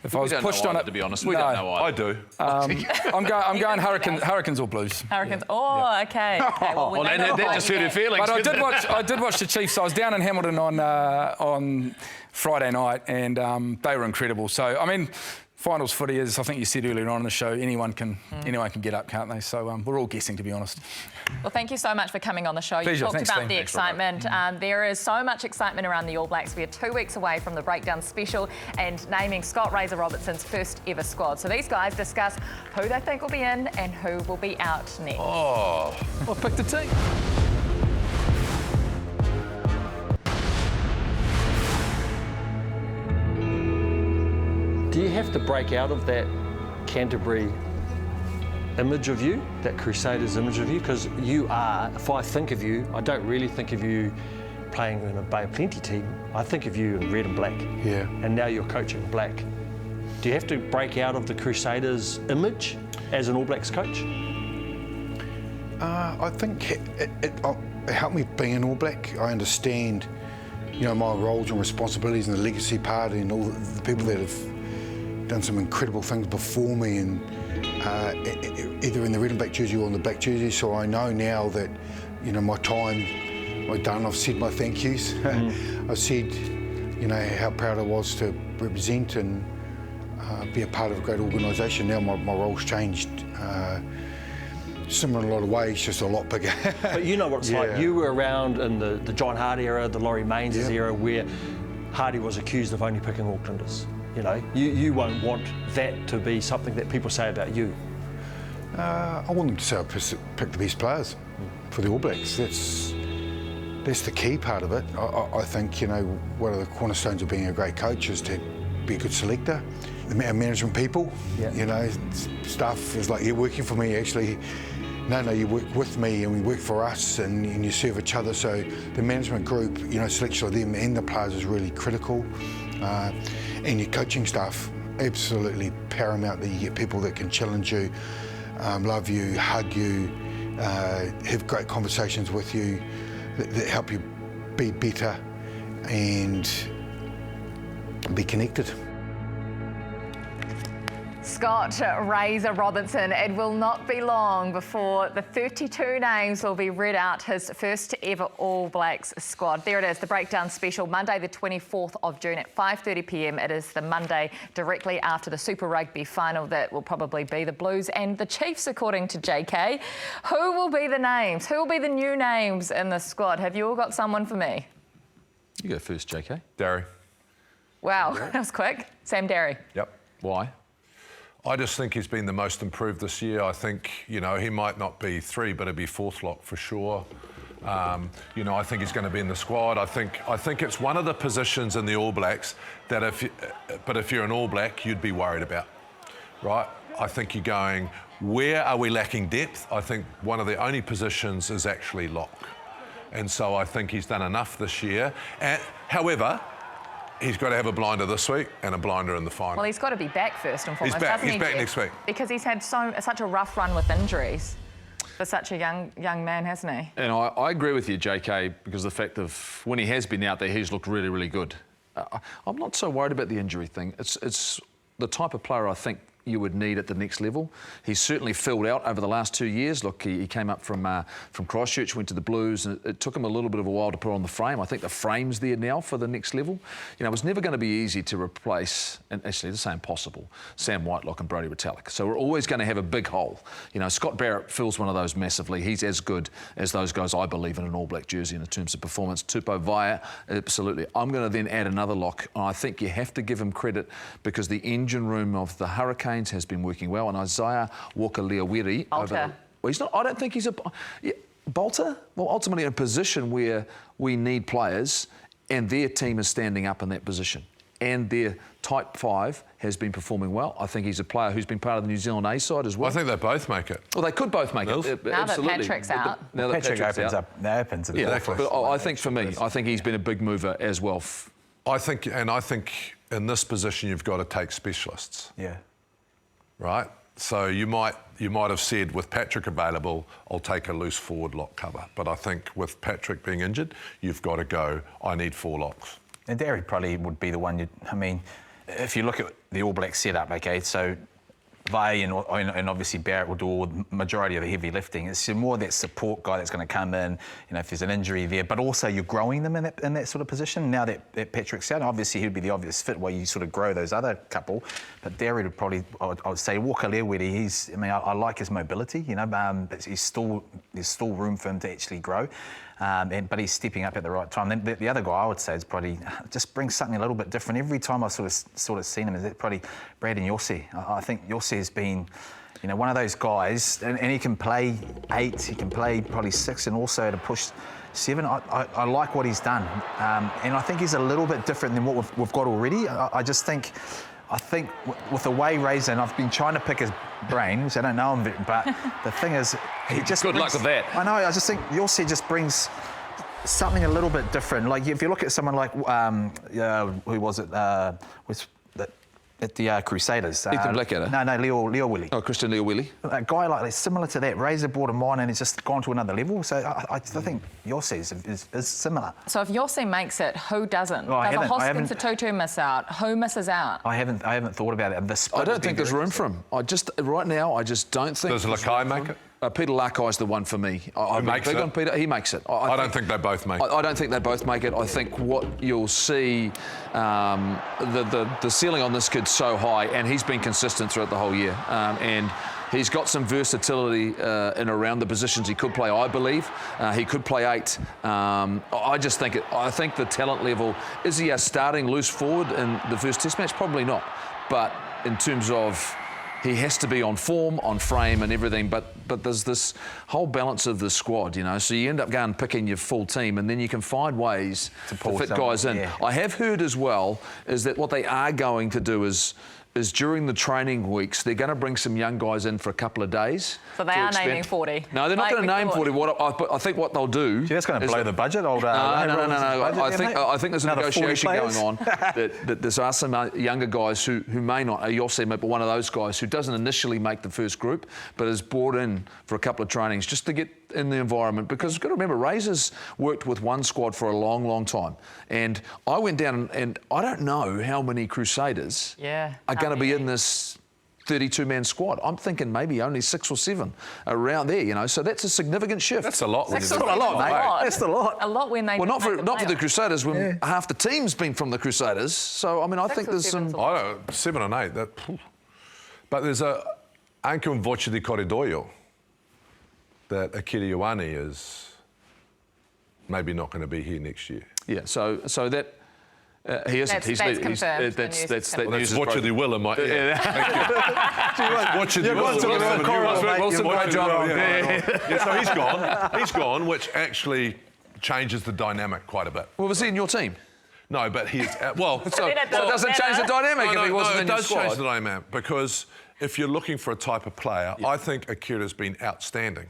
if I was pushed on it, to be honest, we don't know. I do. I'm going Hurricanes or Blues. Hurricanes. Oh, okay. Well, that just hurt your feelings. But I did watch the Chiefs. I was down in Hamilton on Friday night, and they were incredible. So I mean, finals footy is, I think you said earlier on in the show, anyone can get up, can't they? So we're all guessing, to be honest. Well, thank you so much for coming on the show. Pleasure. You talked about the Thanks, excitement. There is so much excitement around the All Blacks. We are 2 weeks away from the Breakdown Special and naming Scott Razor-Robertson's first ever squad. So these guys discuss who they think will be in and who will be out next. Oh, I picked the team. Do you have to break out of that Canterbury image of you, that Crusaders image of you? Because you are, if I think of you, I don't really think of you playing in a Bay of Plenty team. I think of you in red and black. Yeah. And now you're coaching black. Do you have to break out of the Crusaders image as an All Blacks coach? I think it helped me being an All Black. I understand, my roles and responsibilities and the legacy part and all the people that have done some incredible things before me, and either in the red and black jersey or in the black jersey. So I know now that, my time, I've done. I've said my thank yous. I've said, how proud I was to represent and be a part of a great organisation. Now my role's changed. Similar in a lot of ways, just a lot bigger. But you know what it's like. You were around in the John Hardy era, the Laurie Mains era, where Hardy was accused of only picking Aucklanders. You won't want that to be something that people say about you. I want them to say I picked the best players for the All Blacks. That's the key part of it. I think, one of the cornerstones of being a great coach is to be a good selector. The management people, staff is like, you're working for me, actually. No, you work with me and we work for us and you serve each other. So the management group, selection of them and the players is really critical. And your coaching staff, absolutely paramount that you get people that can challenge you, love you, hug you, have great conversations with you, that help you be better and be connected. Scott Razor-Robertson. It will not be long before the 32 names will be read out, his first ever All Blacks squad. There it is, the Breakdown Special, Monday the 24th of June at 5:30 p.m. It is the Monday directly after the Super Rugby final that will probably be the Blues and the Chiefs, according to JK. Who will be the names? Who will be the new names in the squad? Have you all got someone for me? You go first, JK. Derry. Wow, that was quick. Sam Derry. Yep. Why? I just think he's been the most improved this year. I think, he might not be 3, but he'll be 4th lock for sure. I think he's going to be in the squad. I think it's one of the positions in the All Blacks that if you're an All Black, you'd be worried about, right? I think you're going, where are we lacking depth? I think one of the only positions is actually lock. And so I think he's done enough this year. However, he's got to have a blinder this week and a blinder in the final. Well, he's got to be back first and foremost, He's back. doesn't he, He's back Jeff? next week. Because he's had such a rough run with injuries for such a young man, hasn't he? And I agree with you, JK, because the fact of when he has been out there, he's looked really, really good. I'm not so worried about the injury thing. It's the type of player I think you would need at the next level. He's certainly filled out over the last 2 years. Look, he came up from Christchurch, went to the Blues, and it took him a little bit of a while to put on the frame. I think the frame's there now for the next level. You know, it was never going to be easy to replace, and actually to say impossible, Sam Whitelock and Brodie Retallick. So we're always going to have a big hole. You know, Scott Barrett fills one of those massively. He's as good as those guys, I believe, in an All Black jersey in terms of performance. Tupou Vaya, absolutely. I'm going to then add another lock. I think you have to give him credit because the engine room of the Hurricanes has been working well, and Isaiah Walker-Leawiri Bolter. Well, he's not. I don't think he's a Bolter. Well, ultimately in a position where we need players, and their team is standing up in that position, and their type 5 has been performing well. I think he's a player who's been part of the New Zealand A side as well. I think they both make it. Well, they could both make it. Now that Patrick's out. Now that Patrick opens up. That opens it. Yeah, but I think for me, I think he's been a big mover as well. I think in this position you've got to take specialists. Yeah. Right? So you might have said with Patrick available, I'll take a loose forward lock cover. But I think with Patrick being injured, you've got to go, I need 4 locks. And Derry probably would be the one I mean, if you look at the All Black setup, okay, so Vai and obviously Barrett will do all the majority of the heavy lifting. It's more that support guy that's going to come in, you know, if there's an injury there, but also you're growing them in that sort of position. Now that Patrick's out, obviously he'd be the obvious fit where you sort of grow those other couple, but Derry would probably, I would say Walker-Leawiri, I like his mobility, you know, but there's still room for him to actually grow. But he's stepping up at the right time. Then the other guy I would say is probably just brings something a little bit different. Every time I've sort of seen him, is probably Braden Yossi. I think Yossi has been, you know, one of those guys, and he can play 8, he can play probably 6, and also to push 7. I like what he's done, and I think he's a little bit different than what we've got already. I think with the way Razor, and I've been trying to pick his brain, which I don't know him, but the thing is, he just good luck with that. I know. I just think Yossi just brings something a little bit different. Like if you look at someone like who was it? At the Crusaders. Ethan Blackadder? No, Leo Willie. Oh, Christian Leo Willie. A guy like that, similar to that. Razor brought him on and he's just gone to another level. So I think Yossi is similar. So if Yossi makes it, who doesn't? Does a Hoskins or Tutu miss out? Who misses out? I haven't thought about it. I don't think there's room for him. Right now, I just don't think. Does Lakai make it? Peter Lakai's the one for me. I'm big on Peter. He makes it. I don't think they both make it. I don't think they both make it. I think what you'll see, the ceiling on this kid's so high, and he's been consistent throughout the whole year. And he's got some versatility in around the positions he could play, I believe. He could play 8. I think the talent level, is he a starting loose forward in the first Test match? Probably not. But in terms of, he has to be on form, on frame and everything, but there's this whole balance of the squad, you know, so you end up going picking your full team and then you can find ways to fit guys in. Yeah. I have heard as well is that what they are going to do is during the training weeks, they're going to bring some young guys in for a couple of days. So they are naming 40. No, they're not going to name 40. I think what they'll do... That's going to blow the budget. No. I think there's a negotiation going on that there are some younger guys who may not, Yossi, but one of those guys who doesn't initially make the first group, but is brought in for a couple of trainings just to get in the environment, because you've got to remember, Razor's worked with one squad for a long, long time. And I went down and I don't know how many Crusaders are going to be in this 32-man squad. I'm thinking maybe only 6 or 7 around there, you know, so that's a significant shift. That's a lot. That's not a lot, mate. That's a lot. A lot when they not for the Crusaders, when half the team's been from the Crusaders. So, I mean, I think there's some... I don't know, 7 and 8. But there's a anche un voce di corridoio that Akira Ioane is maybe not going to be here next year. Yeah, so that he isn't. That's confirmed. That's voce di Willem. Voce di Willem. So he's gone. He's gone, which actually changes the dynamic quite a bit. Well, was he in your team? No, but he's well. So it doesn't change the dynamic if he wasn't in your squad. It does change the dynamic, because if you're looking for a type of player, I think Akira's been outstanding,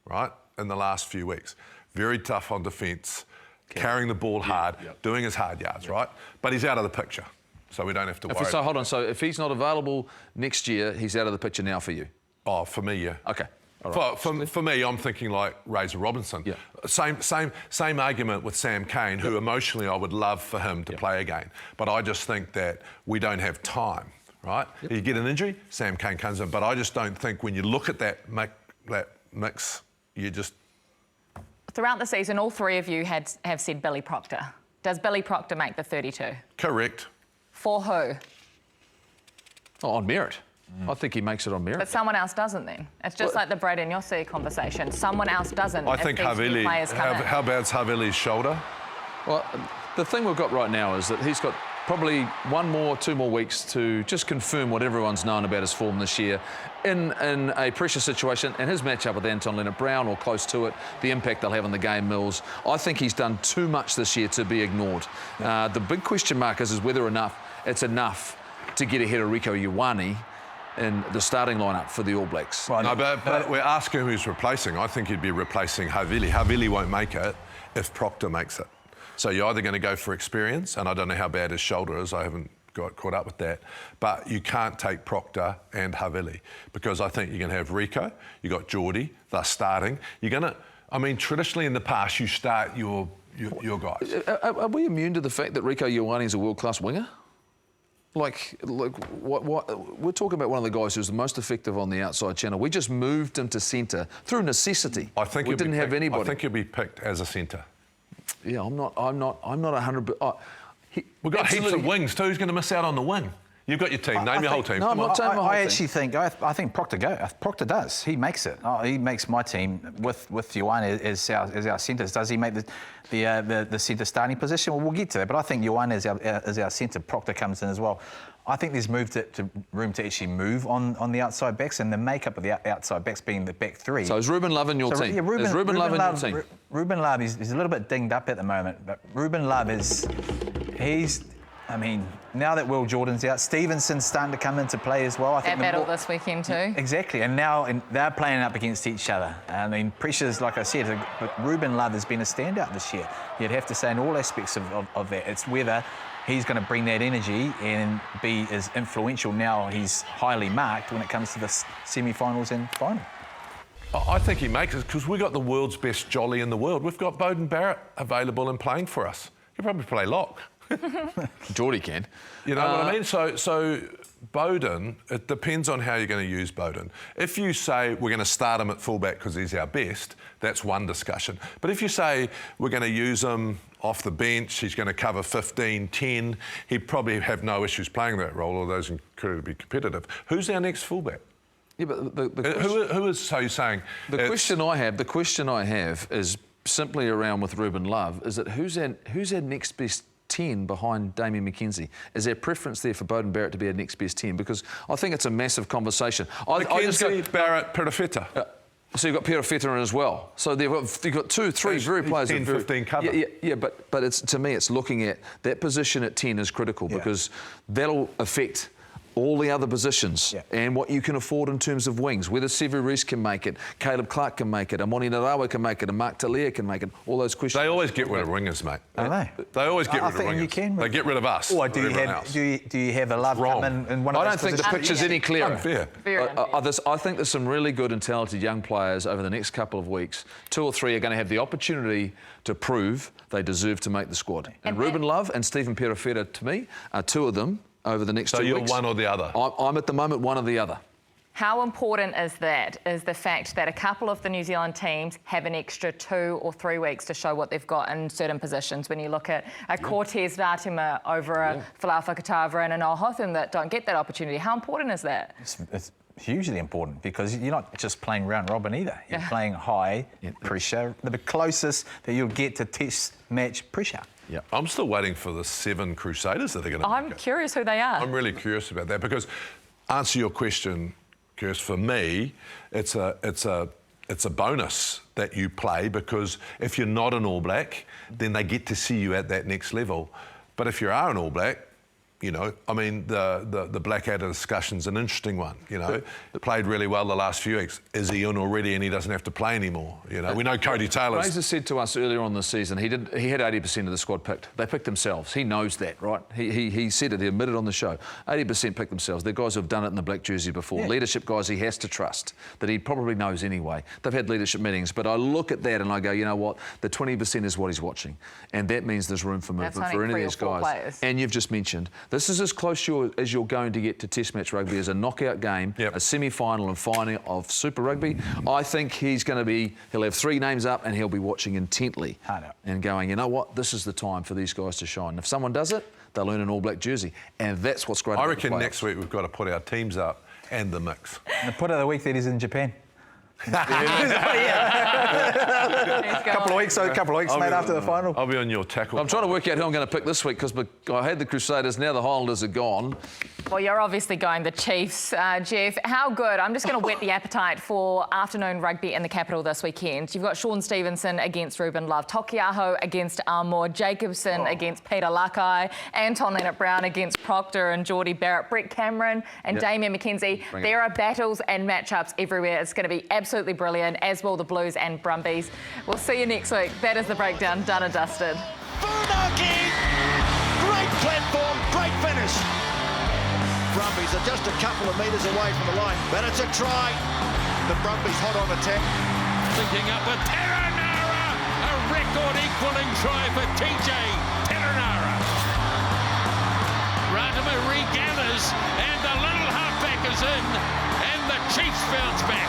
right, in the last few weeks. Very tough on defence, carrying the ball hard, doing his hard yards, right? But he's out of the picture, so we don't have to worry. So hold on. So if he's not available next year, he's out of the picture now for you? Oh, for me, yeah. Okay. Right. For me, I'm thinking like Razor Robinson. Yeah. Same argument with Sam Cane, who emotionally I would love for him to play again. But I just think that we don't have time. right? Yep. You get an injury, Sam Cane comes in. But I just don't think when you look at that mix, you just... Throughout the season, all three of you have said Billy Proctor. Does Billy Proctor make the 32? Correct. For who? Oh, on merit. I think he makes it on merit. But someone else doesn't then. It's just like the Braden Yossi conversation. Someone else doesn't. I think Havili... How bad's Havili's shoulder? Well, the thing we've got right now is that he's got probably 2 more weeks to just confirm what everyone's known about his form this year in a pressure situation, and his matchup with Anton Leonard-Brown or close to it, the impact they'll have on the game, Mills. I think he's done too much this year to be ignored. The big question mark is whether it's enough to get ahead of Rieko Ioane in the starting lineup for the All Blacks. Well, no, but we're asking who's replacing. I think he'd be replacing Havili. Havili won't make it if Proctor makes it. So you're either going to go for experience, and I don't know how bad his shoulder is. I haven't got caught up with that. But you can't take Proctor and Havili because I think you're going to have Rieko, you got Geordie, they're starting. You're going to... I mean, traditionally in the past, you start your guys. Are we immune to the fact that Rieko Ioane is a world-class winger? Like what? We're talking about one of the guys who's the most effective on the outside channel. We just moved him to centre through necessity. I think we didn't have anybody. I think he'll be picked as a centre. Yeah, I'm not 100. We've got heaps of wings too. Who's going to miss out on the wing? You've got your team. Name your whole team. No, I'm not saying my whole team. Actually think Proctor does. He makes it. He makes my team with Ioane as our centres. Does he make the centre starting position? Well, we'll get to that. But I think Ioane as our centre. Proctor comes in as well. I think there's room to actually move on the outside backs, and the makeup of the outside backs being the back three. So is Ruben Love in your team? Yeah, is Ruben Love in your team? Ruben Love, he's a little bit dinged up at the moment, but Ruben Love I mean, now that Will Jordan's out, Stevenson's starting to come into play as well. I think that battle this weekend too. Exactly, and now they're playing up against each other. I mean, pressures, like I said, but Ruben Love has been a standout this year. You'd have to say in all aspects of that. It's whether he's going to bring that energy and be as influential now he's highly marked when it comes to the semi-finals and final. I think he makes it because we've got the world's best jolly in the world. We've got Beauden Barrett available and playing for us. He'll probably play lock. Geordie can. You know what I mean? So Beauden, it depends on how you're going to use Beauden. If you say we're going to start him at fullback because he's our best, that's one discussion. But if you say we're going to use him off the bench, he's going to cover 15, 10, he'd probably have no issues playing that role, although he's incredibly competitive. Who's our next fullback? Yeah, but the question, who is, so you're saying... The question I have is simply around with Ruben Love, is that who's our next best 10 behind Damien McKenzie? Is there preference there for Beauden Barrett to be our next best 10? Because I think it's a massive conversation. McKenzie, Barrett, Perofeta. So you've got Perofeta in as well. So you've got 2, 3 very players. 10, 15 cover. Yeah, but to me, it's looking at that position at 10 is critical because that'll affect all the other positions and what you can afford in terms of wings. Whether Sevu Reece can make it, Caleb Clark can make it, Amoni Narawa can make it, and Mark Talia can make it. All those questions. They always get rid of wingers, mate. Are they? They always get rid of wingers. You can. They get rid of us. Or do you have a Love come in one of those I don't think the picture's any clearer. Unfair. I think there's some really good and talented young players over the next couple of weeks. 2 or 3 are going to have the opportunity to prove they deserve to make the squad. And Ruben Love and Stephen Perofeta, to me, are 2 of them over the next 2 weeks. So you're one or the other? I'm at the moment one or the other. How important is the fact that a couple of the New Zealand teams have an extra 2 or 3 weeks to show what they've got in certain positions? When you look at a Cortez Vatima over a Folau Fakatava and an Ohotham that don't get that opportunity, how important is that? It's hugely important because you're not just playing round robin either. You're playing high pressure, the closest that you'll get to test match pressure. Yeah, I'm still waiting for the 7 Crusaders that are going to. I'm curious who they are. I'm really curious about that because, answer your question, Kirst, for me, it's a bonus that you play because if you're not an All Black, then they get to see you at that next level. But if you are an All Black, you know, I mean, the Blackadder discussion's an interesting one, you know. Played really well the last few weeks. Is he in already and he doesn't have to play anymore? You know, we know Cody Taylor. Fraser said to us earlier on this season, he had 80% of the squad picked. They picked themselves. He knows that, right? He said it, he admitted on the show. 80% picked themselves. They're guys who have done it in the black jersey before. Leadership guys he has to trust, that he probably knows anyway. They've had leadership meetings, but I look at that and I go, you know what? The 20% is what he's watching. And that means there's room for movement for any of these guys. Players. And you've just mentioned This is as close as you're going to get to Test match rugby as a knockout game, a semi-final and final of Super Rugby. I think he'll have 3 names up and he'll be watching intently and going, you know what, this is the time for these guys to shine. If someone does it, they'll earn an All Black jersey. And that's what's great about the I reckon next week we've got to put our teams up and the mix. And the put of the week that he's in Japan. couple of weeks, mate, after the final. I'll be on your tackle. I'm trying to work out who I'm going to pick this week because I had the Crusaders, now the Highlanders are gone. Well, you're obviously going the Chiefs, Jeff. How good? I'm just going to whet the appetite for afternoon rugby in the capital this weekend. You've got Sean Stevenson against Ruben Love, Tokiaho against Armour, Jacobson against Peter Lakai, Anton Leonard-Brown against Proctor and Geordie Barrett, Brett Cameron and Damien McKenzie. There are battles and matchups everywhere. It's going to be absolutely brilliant, as will the Blues and Brumbies. We'll see you next week. That is the breakdown, done and dusted. Funaki! Great platform, great finish. Brumbies are just a couple of metres away from the line, but it's a try. The Brumbies hot on attack. Linking up with Terranara. A record equalling try for TJ Terranara. Randama regathers and the little halfback is in and the Chiefs bounce back.